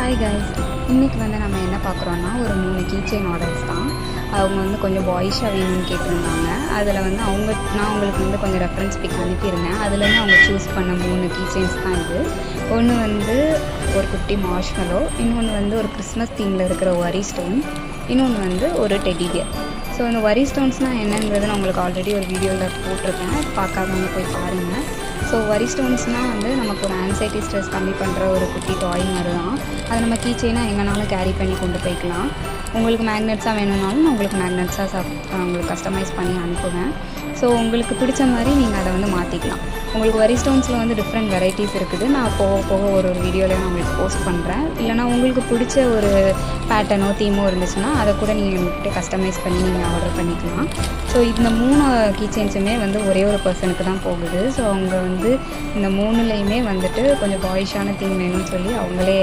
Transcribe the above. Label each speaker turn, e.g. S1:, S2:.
S1: Hi guys, இன்றைக்கி வந்து நம்ம என்ன பார்க்குறோன்னா ஒரு 3 கீச்செயின் ஆர்டர்ஸ் தான். அவங்க வந்து கொஞ்சம் பாய்ஷாக வேணும்னு கேட்டிருந்தாங்க. அதில் வந்து நான் உங்களுக்கு வந்து கொஞ்சம் ரெஃபரன்ஸ் பிக் அனுப்பியிருந்தேன். அதுலேருந்து அவங்க சூஸ் பண்ண 3 கீச்செயின்ஸ் தான் இது. ஒன்று வந்து ஒரு குட்டி மார்ஷ்மெலோ, இன்னொன்று வந்து ஒரு கிறிஸ்மஸ் தீமில் இருக்கிற வரி ஸ்டோன், இன்னொன்று வந்து ஒரு டெடி பியர். ஸோ இந்த வரி ஸ்டோன்ஸ்னால் என்னன்றது நான் உங்களுக்கு ஆல்ரெடி ஒரு வீடியோவில் போட்டிருக்கேன், பார்க்காதவங்க போய் பாருங்கள். ஸோ வரி ஸ்டோன்ஸ்னால் வந்து நமக்கு ஒரு ஆன்சைட்டி ஸ்ட்ரெஸ் கம்மி பண்ணுற ஒரு குட்டி டாய் மாதிரி தான். அதை நம்ம கீச்செயினாக எங்கேனாலும் கேரி பண்ணி கொண்டு போய்க்கலாம். உங்களுக்கு மேக்னெட்ஸாக வேணும்னாலும் நான் உங்களுக்கு மேக்னெட்ஸாக உங்களுக்கு கஸ்டமைஸ் பண்ணி அனுப்புவேன். ஸோ உங்களுக்கு பிடிச்ச மாதிரி நீங்கள் அதை வந்து மாற்றிக்கலாம். உங்களுக்கு வரி ஸ்டோன்ஸில் வந்து டிஃப்ரெண்ட் வெரைட்டிஸ் இருக்குது. நான் போக போக ஒரு வீடியோவில் நான் உங்களுக்கு போஸ்ட் பண்ணுறேன். இல்லைனா உங்களுக்கு பிடிச்ச ஒரு பேட்டர்னோ தீமோ இருந்துச்சுன்னா அதை கூட நீங்கள் என்கிட்ட கஸ்டமைஸ் பண்ணி நீங்கள் ஆர்டர் பண்ணிக்கலாம். ஸோ இந்த 3 கீச்செயின்ஸுமே வந்து ஒரே ஒரு பர்சனுக்கு தான் போகுது. ஸோ அவங்க வந்து இந்த 3லையுமே வந்துட்டு கொஞ்சம் பாய்ஷான தீம் வேணும்னு சொல்லி அவங்களே